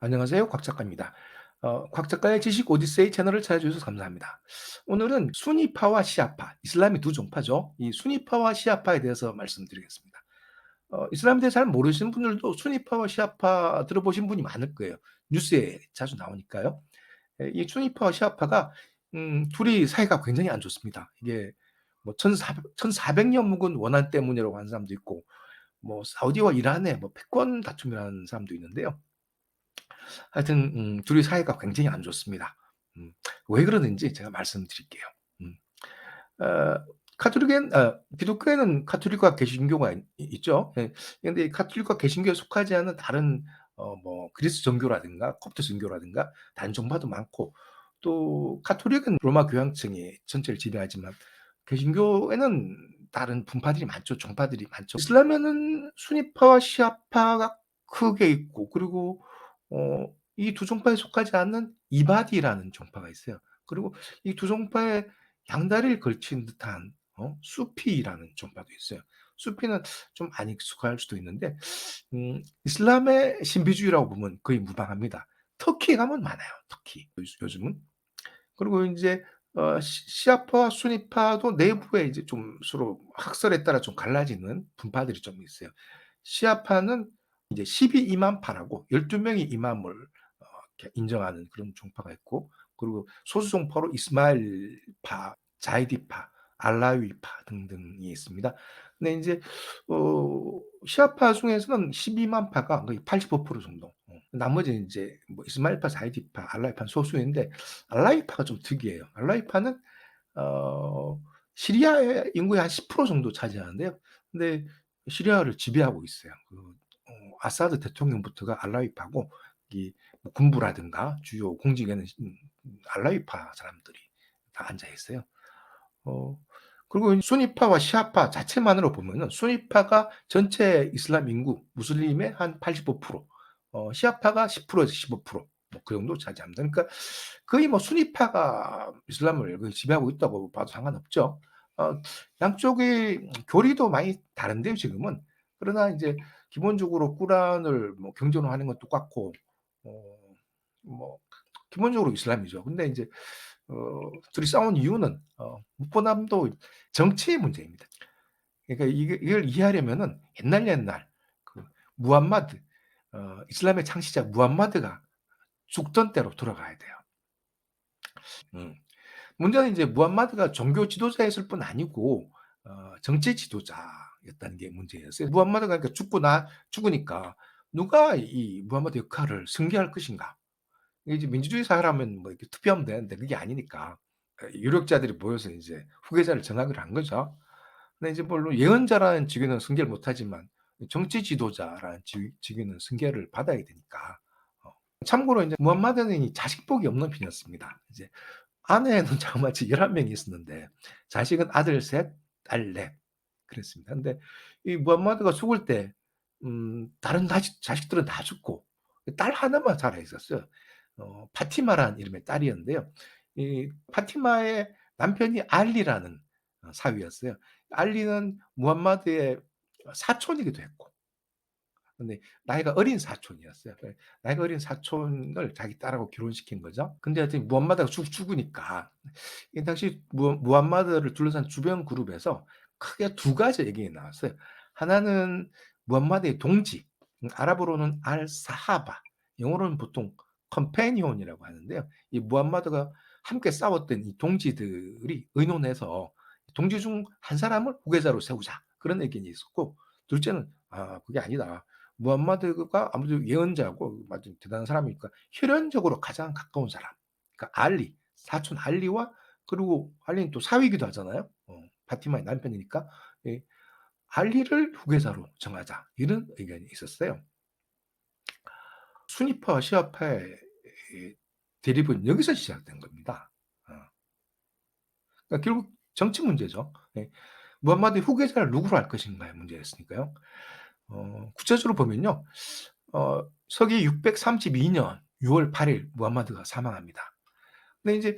안녕하세요. 곽 작가입니다. 곽 작가의 지식 오디세이 채널을 찾아주셔서 감사합니다. 오늘은 수니파와 시아파, 이슬람이 두 종파죠. 이 수니파와 시아파에 대해서 말씀드리겠습니다. 이슬람에 대해 잘 모르시는 분들도 수니파와 시아파 들어보신 분이 많을 거예요. 뉴스에 자주 나오니까요. 이 수니파와 시아파가 둘이 사이가 굉장히 안 좋습니다. 이게 뭐 1400년 묵은 원한 때문이라고 하는 사람도 있고, 뭐 사우디와 이란의 뭐 패권 다툼이라는 사람도 있는데요. 하여튼 둘이 사이가 굉장히 안 좋습니다. 왜 그러는지 제가 말씀드릴게요. 음. 어 기독교에는 가톨릭과 개신교가 있죠. 예. 근데 가톨릭과 개신교에 속하지 않은 다른 뭐 그리스 정교라든가 콥트 정교라든가 다른 종파도 많고, 또 가톨릭은 로마 교황청이 전체를 지배하지만 개신교에는 다른 분파들이 많죠. 종파들이 많죠. 이슬람에는 수니파와 시아파가 크게 있고, 그리고 이 두 종파에 속하지 않는 이바디라는 종파가 있어요. 그리고 이 두 종파의 양다리를 걸친 듯한 수피라는 종파도 있어요. 수피는 좀 안 익숙할 수도 있는데 이슬람의 신비주의라고 보면 거의 무방합니다. 터키에 가면 많아요, 터키 요즘은. 그리고 인제 시아파와 수니파도 내부에 이제 좀 서로 학설에 따라 좀 갈라지는 분파들이 좀 있어요. 시아파는 이제 12 이맘파라고 12명의 이맘을 이렇게 인정하는 그런 종파가 있고, 그리고 소수 종파로 이스마일파, 자이디파, 알라위파 등등이 있습니다. 근데 인제 시아파 중에서는 12만파가 거의 85% 정도. 나머지는 인제 뭐 이스마일파, 자이디파, 알라위파는 소수인데, 알라위파가 좀 특이해요. 알라위파는 어 시리아의 인구의 한 10% 정도 차지하는데요. 근데 시리아를 지배하고 있어요. 아사드 대통령부터가 알라위파고, 이 뭐 군부라든가 주요 공직에는 알라위파 사람들이 다 앉아 있어요. 어 그리고 수니파와 시아파 자체만으로 보면은 수니파가 전체 이슬람 인구 무슬림의 한 85%, 시아파가 10% 에서 15%, 뭐 그 정도 차지합니다. 그러니까 거의 뭐 수니파가 이슬람을 거의 지배하고 있다고 봐도 상관없죠. 어 양쪽의 교리도 많이 다른데요, 지금은. 그러나 인제 기본적으로 꾸란을 뭐 경전하는 건 똑같고, 어 뭐 기본적으로 이슬람이죠. 근데 인제 둘이 싸운 이유는 무엇보다도 정치의 문제입니다. 그러니까 이걸 이해하려면은 옛날 그 무함마드, 이슬람의 창시자 무함마드가 죽던 때로 돌아가야 돼요. 음. 문제는 이제 무함마드가 종교 지도자였을 뿐 아니고 정치 지도자였다는 게 문제였어요. 무함마드가 그러니까 죽으니까 누가 이 무함마드 역할을 승계할 것인가? 이게 이제 민주주의 사회라면 뭐 이렇게 투표하면 되는데 그게 아니니까 유력자들이 모여서 이제 후계자를 정하기로 한 거죠. 근데 이제 물론 예언자라는 직위는 승계를 못 하지만 정치 지도자라는 직위는 승계를 받아야 되니까. 어 참고로 인제 무함마드는 이 자식복이 없는 편이었습니다. 이제 아내는 자그마치 11 명이 있었는데 자식은 아들 셋, 딸 넷 그랬습니다. 근데 이 무함마드가 죽을 때 다른 자식들은 다 죽고 딸 하나만 살아 있었어요. 파티마라는 이름의 딸이었는데요. 이 파티마의 남편이 알리라는 사위였어요. 알리는 무함마드의 사촌이기도 했고, 근데 나이가 어린 사촌이었어요. 나이가 어린 사촌을 자기 딸하고 결혼시킨 거죠. 근데 하여튼 무함마드가 죽으니까 이 당시 무함마드를 둘러싼 주변 그룹에서 크게 두 가지 얘기가 나왔어요. 하나는 무함마드의 동지, 아랍어로는 알 사하바, 영어로는 보통 컴패니온이라고 하는데요. 이 무함마드가 함께 싸웠던 이 동지들이 의논해서 동지 중 한 사람을 후계자로 세우자, 그런 의견이 있었고, 둘째는 그게 아니다. 무함마드가 아무래도 예언자고 아주 대단한 사람이니까 혈연적으로 가장 가까운 사람, 그러니까 알리, 사촌 알리와, 그리고 알리는 또 사위이기도 하잖아요. 파티마의 남편이니까. 예, 알리를 후계자로 정하자, 이런 의견이 있었어요. 수니파와 시아파의 이 대립은 여기서 시작된 겁니다. 어. 그러니까 결국 정치 문제죠. 예. 무함마드의 후계자를 누구로 할 것인가의 문제였으니까요. 구체적으로 보면요. 서기 632년 6월 8일 무함마드가 사망합니다. 근데 인제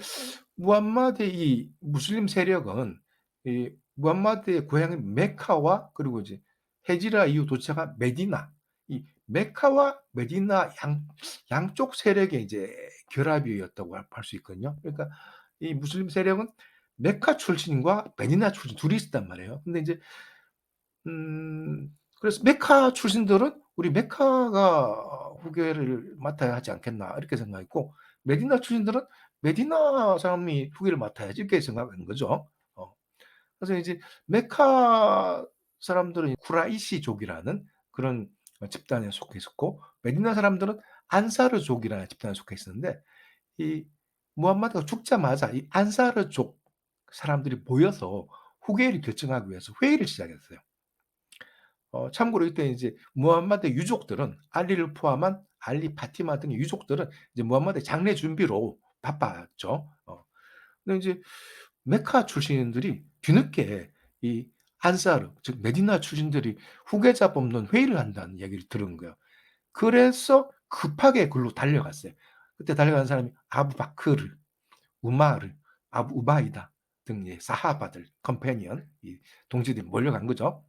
무함마드의 이 무슬림 세력은 이 무함마드의 고향인 메카와, 그리고 이제 헤지라 이후 도착한 메디나, 이 메카와 메디나 양쪽 세력의 이제 결합이었다고 할 수 있거든요. 그러니까 이 무슬림 세력은 메카 출신과 메디나 출신 둘이 있었단 말이에요. 근데 이제 그래서 메카 출신들은 '우리 메카가 후계를 맡아야 하지 않겠나.' 이렇게 생각했고, 메디나 출신들은 '메디나 사람이 후계를 맡아야지.' 이렇게 생각한 거죠. 어. 그래서 이제 메카 사람들은 쿠라이시족이라는 그런 집단에 속해 있었고, 메디나 사람들은 안사르족이라는 집단에 속해 있었는데, 이 무함마드가 죽자마자 이 안사르족 사람들이 모여서 후계를 결정하기 위해서 회의를 시작했어요. 참고로 이때 이제 무함마드의 유족들은, 알리를 포함한 알리, 파티마 등의 유족들은 이제 무함마드의 장례 준비로 바빴죠. 근데 이제 메카 출신들이 뒤늦게 이 안사르, 즉 메디나 출신들이 후계자 뽑는 회의를 한다는 얘기를 들은 거예요. 그래서 급하게 글로 달려갔어요. 그때 달려간 사람이 아부바크르, 우마르, 아부 우바이다 등의 사하바들, 컴패니언, 이 동지들이 몰려간 거죠.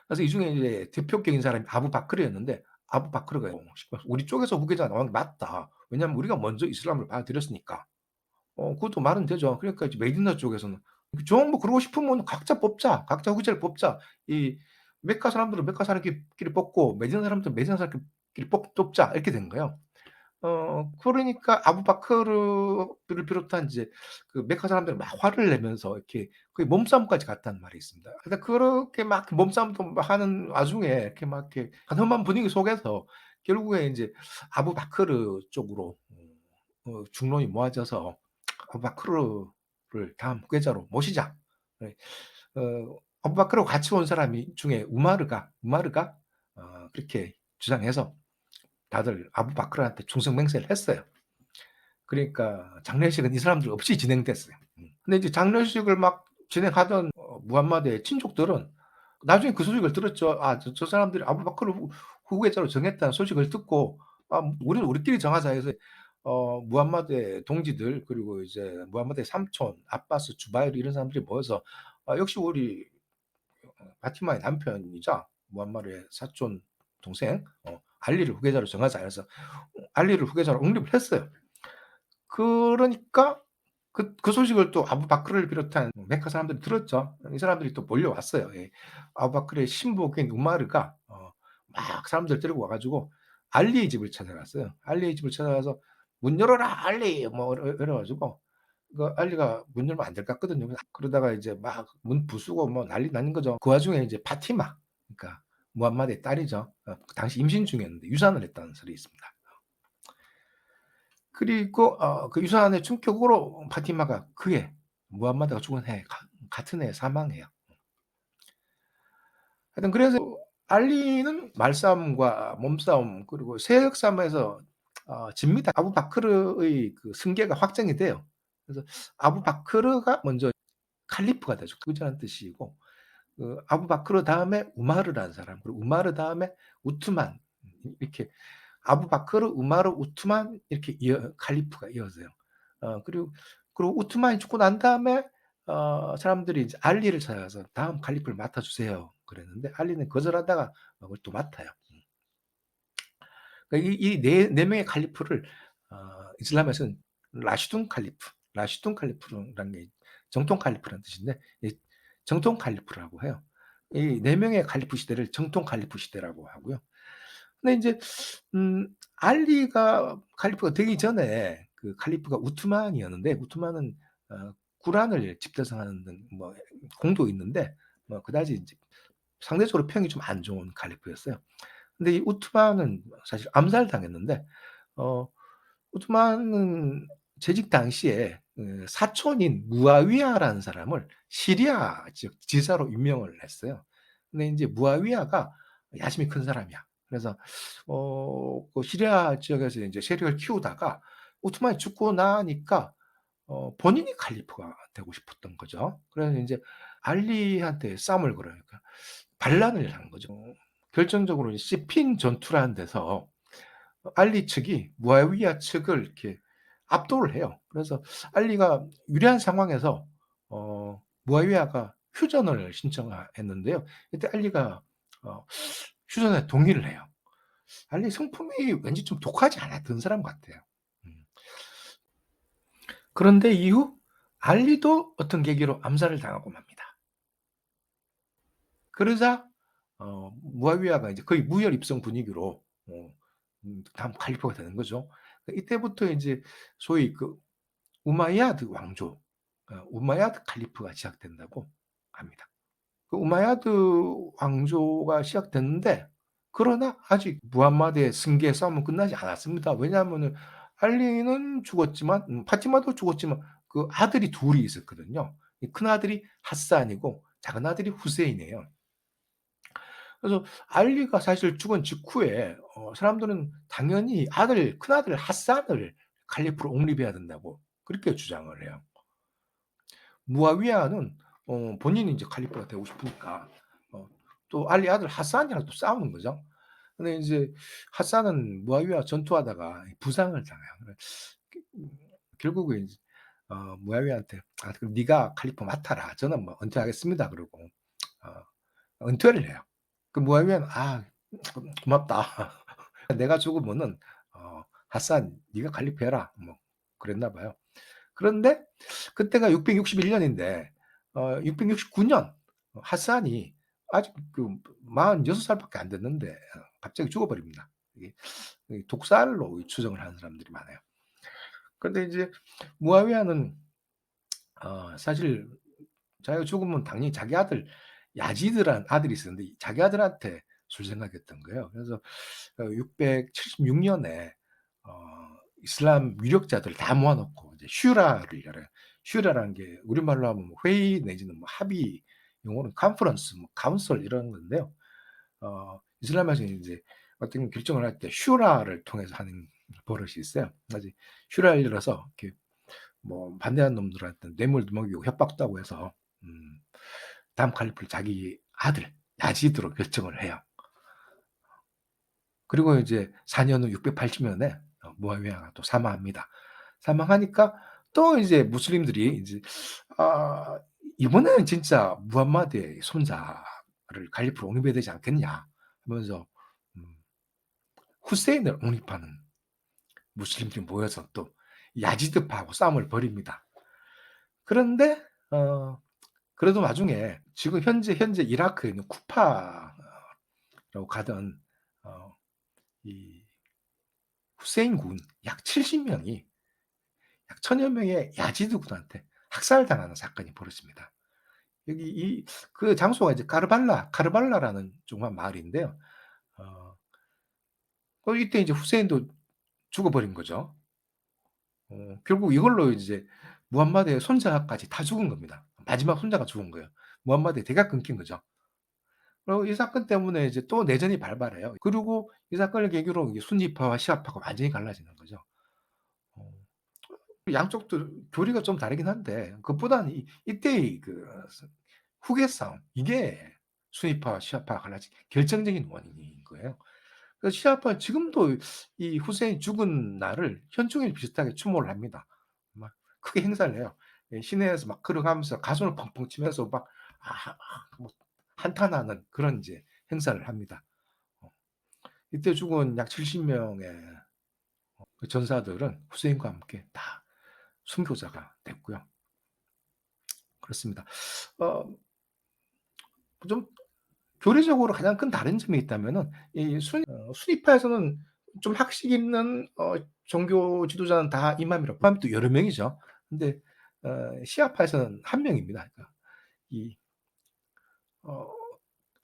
그래서 이 중에 이제 대표격인 사람이 아부바크르였는데, 아부바크르가 우리 쪽에서 후계자가 나온 게 맞다. 왜냐하면 우리가 먼저 이슬람을 받아들였으니까. 그것도 말은 되죠. 그러니까 이제 메디나 쪽에서는 좀 뭐 그러고 싶으면 각자 뽑자. 각자 후계자를 뽑자. 이 메카 사람들은 메카 사람끼리 뽑고, 메디나 사람들은 메디나 사람끼리 뽑자. 이렇게 된 거예요. 그러니까 아부바크르를 비롯한 이제 그 메카 사람들이 막 화를 내면서 이렇게 거의 몸싸움까지 갔다는 말이 있습니다. 근데 그렇게 막 몸싸움도 막 하는 와중에 이렇게 막 이렇게 험한 분위기 속에서 결국에 인제 아부바크르 쪽으로 중론이 모아져서 '아부바크르를 다음 후계자로 모시자.' 네. 아부바크르하고 같이 온 사람이 중에 우마르가 그렇게 주장해서 다들 아부바크르한테 충성 맹세를 했어요. 그러니까 장례식은 이 사람들 없이 진행됐어요. 근데 이제 장례식을 막 진행하던 무함마드의 친족들은 나중에 그 소식을 들었죠. '아 저 사람들이 아부바크르 후계자로 정했다는 소식을 듣고, 우리는 우리끼리 정하자.' 해서 무함마드의 동지들, 그리고 이제 무함마드의 삼촌 아바스, 주바이르 이런 사람들이 모여서 역시 우리 파티마의 남편이자 무함마드의 사촌 동생 알리를 후계자로 정하자 해서 알리를 후계자로 옹립을 했어요. 그러니까 그 소식을 또 아부바크르를 비롯한 메카 사람들이 들었죠. 이 사람들이 또 몰려왔어요. 예. 아부바크르의 신복인 우마르가 막 사람들 데리고 와 가지고 알리의 집을 찾아갔어요. 알리의 집을 찾아가서 "문 열어라 알리." 뭐 이래 가지고 그 알리가 문 열면 안 될 것 같거든요. 그러다가 이제 막 문 부수고 뭐 난리 나는 거죠. 그 와중에 이제 파티마, 그러니까 무함마드의 딸이죠. 그 당시 임신 중이었는데 유산을 했다는 설이 있습니다. 그리고 그 유산의 충격으로 파티마가 그해, 무함마드가 죽은 해 같은 해에 사망해요. 하여튼 그래서 알리는 말싸움과 몸싸움 그리고 세력 싸움에서 집니다. 아부바크르의 그 승계가 확정이 돼요. 그래서 아부바크르가 먼저 칼리프가 되죠. 그자는 뜻이고, 그 아부바크르 다음에 우마르라는 사람, 그리고 우마르 다음에 우트만, 이렇게 아부바크르, 우마르, 우트만 이렇게 칼리프가 이어져요. 그리고 우트만이 죽고 난 다음에 사람들이 이제 알리를 찾아가서 "다음 칼리프를 맡아 주세요." 그랬는데 알리는 거절하다가 그걸 또 맡아요. 그러니까 이 네 명의 칼리프를 이슬람에서는 라시둔 칼리프라는 게 정통 칼리프라는 뜻인데, 이 정통 칼리프라고 해요. 이 네 명의 칼리프 시대를 정통 칼리프 시대라고 하고요. 근데 인제 알리가 칼리프가 되기 전에 그 칼리프가 우트만이었는데, 우트만은 구란을 집대성하는 등 뭐 공도 있는데 뭐 그다지 인제 상대적으로 평이 좀 안 좋은 칼리프였어요. 근데 이 우트만은 사실 암살당했는데, 어 오스만은 재직 당시에 사촌인 무아위야라는 사람을 시리아 지역 지사로 임명을 했어요. 근데 인제 무아위야가 야심이 큰 사람이야. 그래서 그 시리아 지역에서 인제 세력을 키우다가 오스만이 죽고 나니까 본인이 칼리프가 되고 싶었던 거죠. 그래서 인제 알리한테 싸움을 걸어요. 그러니까 반란을 한 거죠. 결정적으로 이 시핀 전투라는 데서 알리 측이 무아위야 측을 이렇게 압도를 해요. 그래서 알리가 유리한 상황에서 무아위야가 휴전을 신청했는데요. 이때 알리가 휴전에 동의를 해요. 알리 성품이 왠지 좀 독하지 않았던 사람 같아요. 음. 그런데 이후 알리도 어떤 계기로 암살을 당하고 맙니다. 그러자 무아위아가 이제 거의 무혈 입성 분위기로 다음 칼리파가 되는 거죠. 이때부터 이제 소위 그 우마야드 왕조, 우마야드 칼리프가 시작된다고 합니다. 그 우마야드 왕조가 시작됐는데 그러나 아직 무함마드의 승계 싸움은 끝나지 않았습니다. 왜냐하면은 알리는 죽었지만 파티마도 죽었지만 그 아들이 둘이 있었거든요. 큰 아들이 하산이고 작은 아들이 후세인이에요. 그래서 알리가 사실 죽은 직후에 사람들은 당연히 큰아들 하산을 칼리프로 옹립해야 된다고 그렇게 주장을 해요. 무아위아는 본인이 이제 칼리파가 되고 싶으니까 또 알리 아들 하산이랑 또 싸우는 거죠. 근데 이제 하산은 무아위아 전투하다가 부상을 당해요. 결국에 이제 무아위아한테 그럼 네가 칼리파 맡아라. 저는 뭐 은퇴하겠습니다. 그러고 은퇴를 해요. 그 무아위아는 고맙다. 내가 죽으면은 하산 네가 칼리파해라. 뭐 그랬나 봐요. 그런데 그때가 661년인데 669년 하산이 아직 그 46살밖에 안 됐는데 갑자기 죽어버립니다. 이게 독살로 추정을 하는 사람들이 많아요. 그런데 이제 무아위아는 사실 자기가 죽으면 당연히 자기 아들 야지드라는 아들이 있었는데 자기 아들한테 줄 생각했던 거예요. 그래서 676년에 이슬람 유력자들을 다 모아놓고 이제 슈라를 열어요. 슈라라는 게 우리말로 하면 뭐 회의 내지는 뭐 합의, 영어로는 컨퍼런스, 뭐 카운슬 이런 건데요. 이슬람에서 이제 어떤 결정을 할 때 슈라를 통해서 하는 버릇이 있어요. 그래서 슈라를 열어서 이렇게 뭐 반대하는 놈들한테 뇌물도 먹이고 협박도 하고 해서 다음 칼리프를 자기 아들 야지드로 결정을 해요. 그리고 이제 4년 후 680년에 무아위아가 또 사망합니다. 사망하니까 또 이제 무슬림들이 이제 아, 이번에는 진짜 무함마드의 손자를 칼리프로 옹립해야 되지 않겠냐 하면서 후세인을 옹립하는 무슬림들이 모여서 또 야지드파하고 싸움을 벌입니다. 그런데 그래도 나중에 지금 현재 이라크에 있는 쿠파라고 가던 이 후세인군 약 70명이 약 1000여 명의 야지드군한테 학살당하는 사건이 벌어집니다. 여기 그 장소가 이제 카르발라라는 조그만 마을인데요. 어, 이때 이제 후세인도 죽어버린 거죠. 결국 이걸로 이제 무함마드의 손자까지 다 죽은 겁니다. 마지막 손자가 죽은 거예요. 무함마드의 대가 끊긴 거죠. 그리고 이 사건 때문에 이제 또 내전이 발발해요. 그리고 이 사건을 계기로 순위파와 시아파가 완전히 갈라지는 거죠. 어, 양쪽도 교리가 좀 다르긴 한데 그것보다는 이때의 그 후계 싸움 이게 순위파와 시아파가 갈라진 결정적인 원인인 거예요. 그래서 시아파는 지금도 이 후세인 죽은 날을 현충일 비슷하게 추모를 합니다. 막 크게 행사를 해요. 시내에서 막 걸어가면서 가슴을 펑펑 치면서 막 뭐 한탄하는 그런 이제 행사를 합니다. 어, 이때 죽은 약 70명의 그 전사들은 후세인과 함께 다 순교자가 됐고요. 그렇습니다. 어, 좀 교리적으로 가장 큰 다른 점이 있다면은 이 순위파에서는 좀 학식 있는 종교 지도자는 다 이맘이라고 이맘이 또 여러 명이죠. 근데 시아파에서는 한 명입니다. 그러니까 이 어,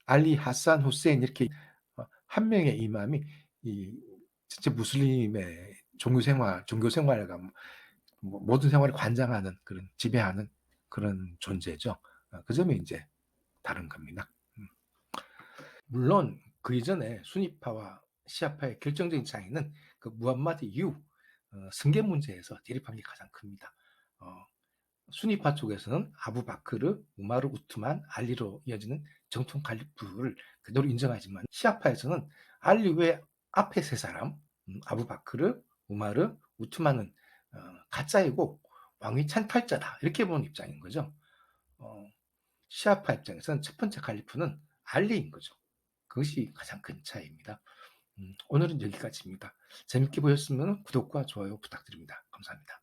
알리 하산 후세인 이렇게 한 명의 이맘이 이 진짜 무슬림의 종교 생활과 모든 생활을 관장하는 그런 지배하는 그런 존재죠. 그 점이 이제 다른 겁니다. 물론 그 이전에 순위파와 시아파의 결정적인 차이는 그 무함마드 이후 승계 문제에서 대립한 게 가장 큽니다. 어, 순위파 쪽에서는 아부바크르, 우마르 우트만, 알리로 이어지는 정통 칼리프를 그대로 인정하지만 시아파에서는 알리 외 앞에 세 사람 아부바크르, 우마르, 우트만은 가짜이고 왕위 찬탈자다 이렇게 보는 입장인 거죠. 어, 시아파 입장에서는 첫 번째 칼리프는 알리인 거죠. 그것이 가장 큰 차이입니다. 오늘은 여기까지입니다. 재밌게 보셨으면 구독과 좋아요 부탁드립니다. 감사합니다.